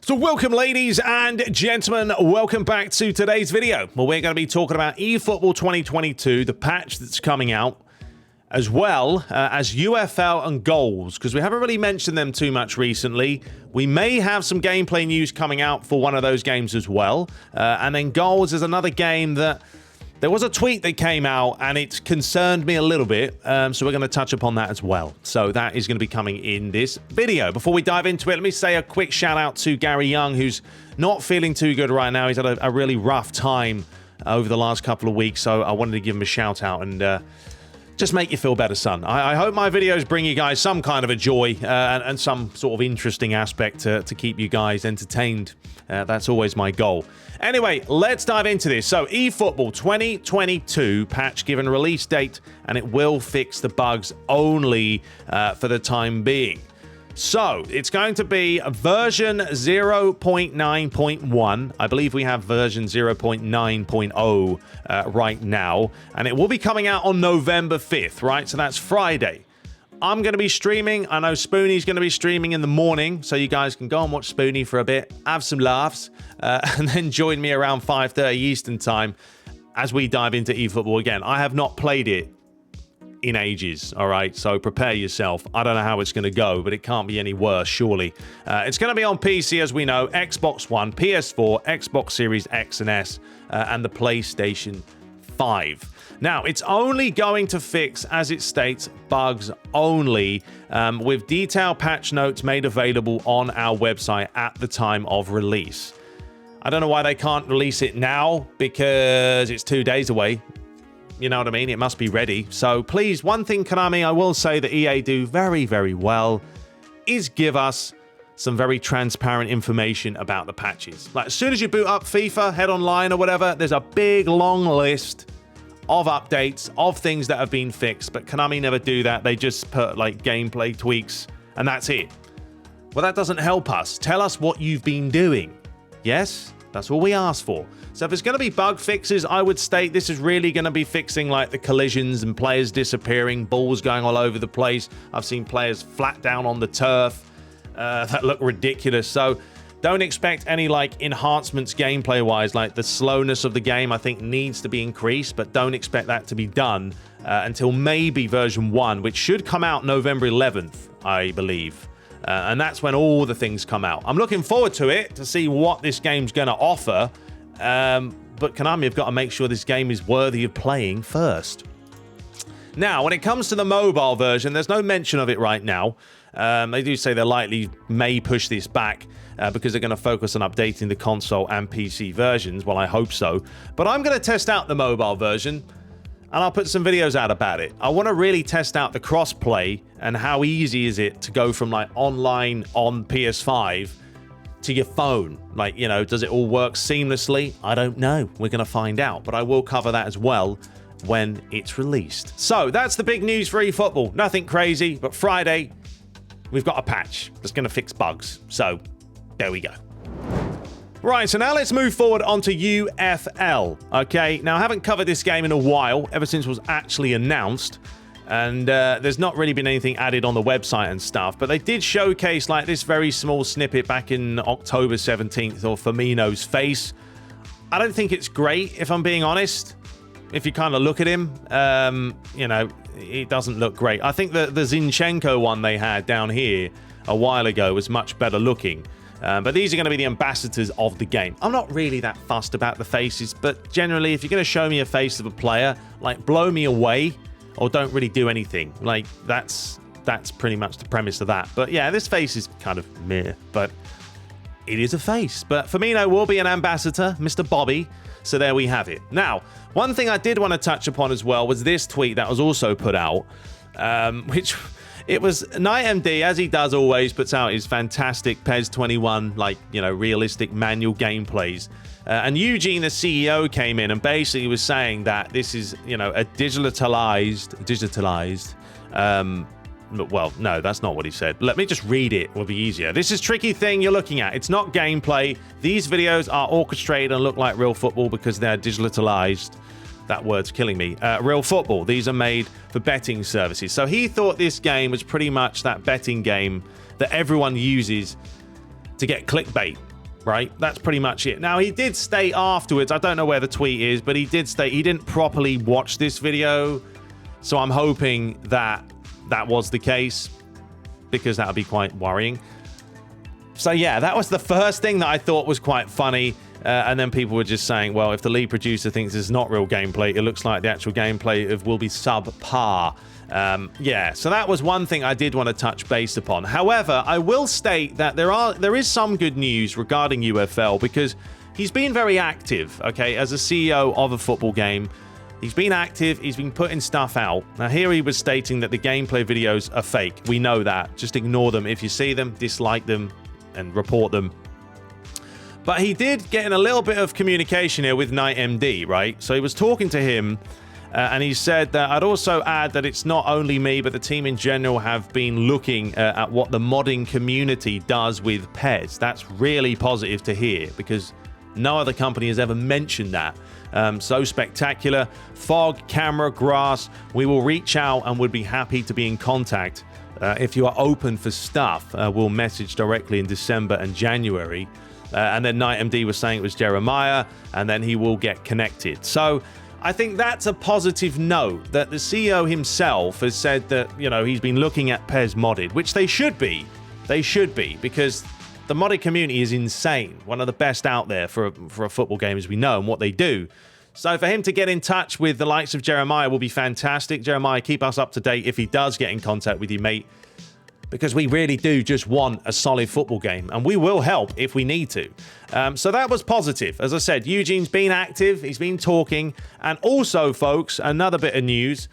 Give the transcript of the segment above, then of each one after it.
So welcome, ladies and gentlemen, welcome back to today's video. Well, we're going to be talking about eFootball 2022, the patch that's coming out, as well as UFL and goals, because we haven't really mentioned them too much recently. We may have some gameplay news coming out for one of those games as well. And then goals is another game that there was a tweet that came out and it concerned me a little bit. So we're going to touch upon that as well. So that is going to be coming in this video. Before we dive into it, let me say a quick shout out to Gary Young, who's not feeling too good right now. He's had a really rough time over the last couple of weeks. So I wanted to give him a shout out and just make you feel better, son. I hope my videos bring you guys some kind of a joy and some sort of interesting aspect to keep you guys entertained. That's always my goal. Anyway, let's dive into this. So, eFootball 2022 patch given release date, and it will fix the bugs only for the time being. So, it's going to be version 0.9.1. I believe we have version 0.9.0 right now, and it will be coming out on November 5th, right? So that's Friday. I'm going to be streaming. I know Spoonie's going to be streaming in the morning, so you guys can go and watch Spoonie for a bit, have some laughs, and then join me around 5:30 Eastern time as we dive into eFootball again. I have not played it in ages, all right? So prepare yourself. I don't know how it's going to go, but it can't be any worse, surely. It's going to be on PC, as we know, Xbox One, PS4, Xbox Series X and S, and the PlayStation 5. Now, it's only going to fix, as it states, bugs only, with detailed patch notes made available on our website at the time of release. I don't know why they can't release it now, because it's 2 days away. You know what I mean? It must be ready. So please, one thing, Konami, I will say that EA do very, very well is give us some very transparent information about the patches. Like, as soon as you boot up FIFA, head online or whatever, there's a big, long list of updates, of things that have been fixed, but Konami never do that. They just put, like, gameplay tweaks, and that's it. Well, that doesn't help us. Tell us what you've been doing. Yes? That's all we ask for. So if it's going to be bug fixes, I would state this is really going to be fixing, like, the collisions and players disappearing, balls going all over the place. I've seen players flat down on the turf that look ridiculous. So don't expect any, like, enhancements gameplay-wise. Like, the slowness of the game, I think, needs to be increased, but don't expect that to be done until maybe version 1, which should come out November 11th, I believe. And that's when all the things come out. I'm looking forward to it, to see what this game's going to offer. But Konami have got to make sure this game is worthy of playing first. Now, when it comes to the mobile version, there's no mention of it right now. They do say they likely may push this back because they're going to focus on updating the console and PC versions. Well, I hope so. But I'm going to test out the mobile version, and I'll put some videos out about it. I want to really test out the crossplay and how easy is it to go from, like, online on PS5 to your phone. Like, you know, does it all work seamlessly? I don't know. We're going to find out, but I will cover that as well when it's released. So that's the big news for eFootball. Nothing crazy, but Friday, we've got a patch that's going to fix bugs. So there we go. Right, so now let's move forward onto UFL. Okay, now I haven't covered this game in a while, ever since it was actually announced. And there's not really been anything added on the website and stuff, but they did showcase, like, this very small snippet back in October 17th of Firmino's face. I don't think it's great, if I'm being honest. If you kind of look at him, you know, it doesn't look great. I think the Zinchenko one they had down here a while ago was much better looking. But these are going to be the ambassadors of the game. I'm not really that fussed about the faces, but generally, if you're going to show me a face of a player, like, blow me away or don't really do anything. Like, that's pretty much the premise of that. But yeah, this face is kind of meh, but it is a face. But Firmino will be an ambassador, Mr. Bobby. So there we have it. Now, one thing I did want to touch upon as well was this tweet that was also put out, which it was NightMD, as he does always, puts out his fantastic PES 21, like, you know, realistic manual gameplays. And Eugene, the CEO, came in and basically was saying that this is, you know, a digitalized, well, no, that's not what he said. Let me just read it, will be easier. This is tricky thing you're looking at. It's not gameplay. These videos are orchestrated and look like real football because they're digitalized. That word's killing me. Real football. These are made for betting services. So he thought this game was pretty much that betting game that everyone uses to get clickbait. right? That's pretty much it. Now, he did state afterwards, I don't know where the tweet is, but he did state he didn't properly watch this video. So I'm hoping that that was the case, because that would be quite worrying. So yeah, that was the first thing that I thought was quite funny. And then people were just saying, well, if the lead producer thinks it's not real gameplay, it looks like the actual gameplay will be subpar. Yeah, so that was one thing I did want to touch base upon. However, I will state that there is some good news regarding UFL, because he's been very active, okay, as a CEO of a football game. He's been active, he's been putting stuff out. Now here he was stating that the gameplay videos are fake. We know that. Just ignore them. If you see them, dislike them and report them. But he did get in a little bit of communication here with KnightMD, right? So he was talking to him, and he said that I'd also add that it's not only me, but the team in general have been looking at what the modding community does with PES. That's really positive to hear, because no other company has ever mentioned that. So spectacular. Fog, camera, grass. We will reach out and would be happy to be in contact. If you are open for stuff, we'll message directly in December and January. And then KnightMD was saying it was Jeremiah, and then he will get connected. So I think that's a positive note, that the CEO himself has said that, you know, he's been looking at PES modded, which they should be. They should be, because the modded community is insane. One of the best out there for a football game, as we know, and what they do. So for him to get in touch with the likes of Jeremiah will be fantastic. Jeremiah, keep us up to date if he does get in contact with you, mate, because we really do just want a solid football game, and we will help if we need to. So that was positive. As I said, Eugene's been active, he's been talking, and also, folks, another bit of news.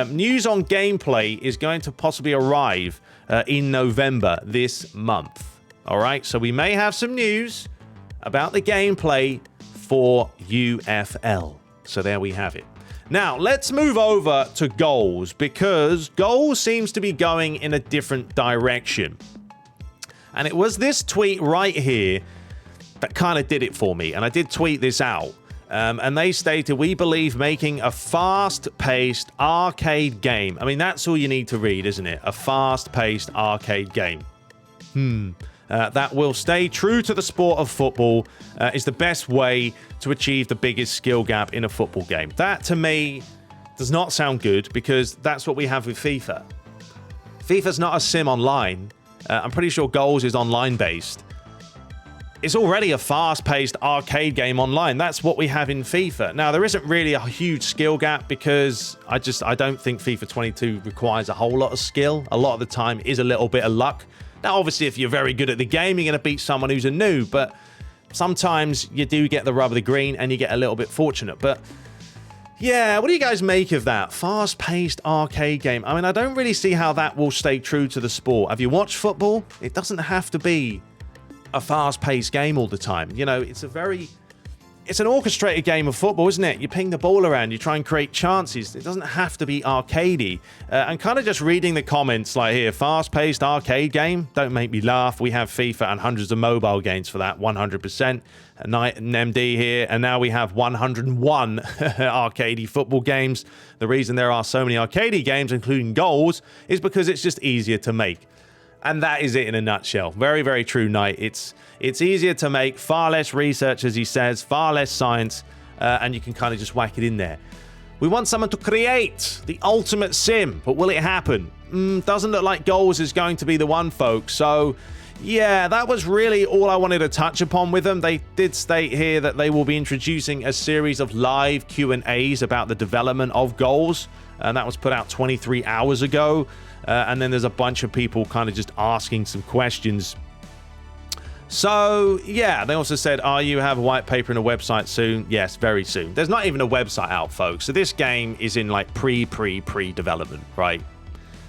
News on gameplay is going to possibly arrive in November this month. All right, so we may have some news about the gameplay for UFL. So there we have it. Now, let's move over to goals, because goals seems to be going in a different direction. And it was this tweet right here that kind of did it for me. And I did tweet this out. And they stated, we believe making a fast-paced arcade game. I mean, that's all you need to read, isn't it? A fast-paced arcade game. That will stay true to the sport of football is the best way to achieve the biggest skill gap in a football game. That, to me, does not sound good, because that's what we have with FIFA. FIFA's not a sim online. I'm pretty sure Goals is online-based. It's already a fast-paced arcade game online. That's what we have in FIFA. Now, there isn't really a huge skill gap, because I don't think FIFA 22 requires a whole lot of skill. A lot of the time is a little bit of luck. Now, obviously, if you're very good at the game, you're going to beat someone who's a noob, but sometimes you do get the rub of the green and you get a little bit fortunate. But yeah, what do you guys make of that? Fast-paced arcade game. I mean, I don't really see how that will stay true to the sport. Have you watched football? It doesn't have to be a fast-paced game all the time. You know, it's an orchestrated game of football, isn't it? You ping the ball around, you try and create chances. It doesn't have to be arcadey. And kind of just reading the comments like here, fast-paced arcade game, don't make me laugh. We have FIFA and hundreds of mobile games for that, 100%. KnightMD here, and now we have 101 arcadey football games. The reason there are so many arcadey games, including Goals, is because it's just easier to make. And that is it in a nutshell. Very, very true, Knight. It's easier to make, far less research, as he says, far less science, and you can kind of just whack it in there. We want someone to create the ultimate sim, but will it happen? Doesn't look like Goals is going to be the one, folks. So, yeah, that was really all I wanted to touch upon with them. They did state here that they will be introducing a series of live Q&As about the development of Goals, and that was put out 23 hours ago. And then there's a bunch of people kind of just asking some questions. So, yeah, they also said, you have a white paper and a website soon? Yes, very soon. There's not even a website out, folks. So this game is in like pre-development, right?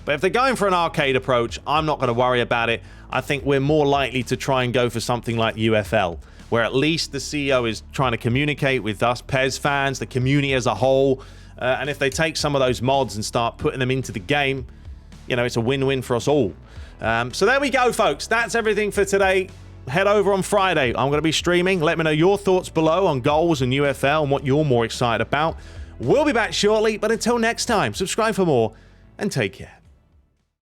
But if they're going for an arcade approach, I'm not going to worry about it. I think we're more likely to try and go for something like UFL, where at least the CEO is trying to communicate with us PES fans, the community as a whole. And if they take some of those mods and start putting them into the game, you know, it's a win-win for us all. So there we go, folks. That's everything for today. Head over on Friday. I'm going to be streaming. Let me know your thoughts below on Goals and UFL and what you're more excited about. We'll be back shortly, but until next time, subscribe for more and take care.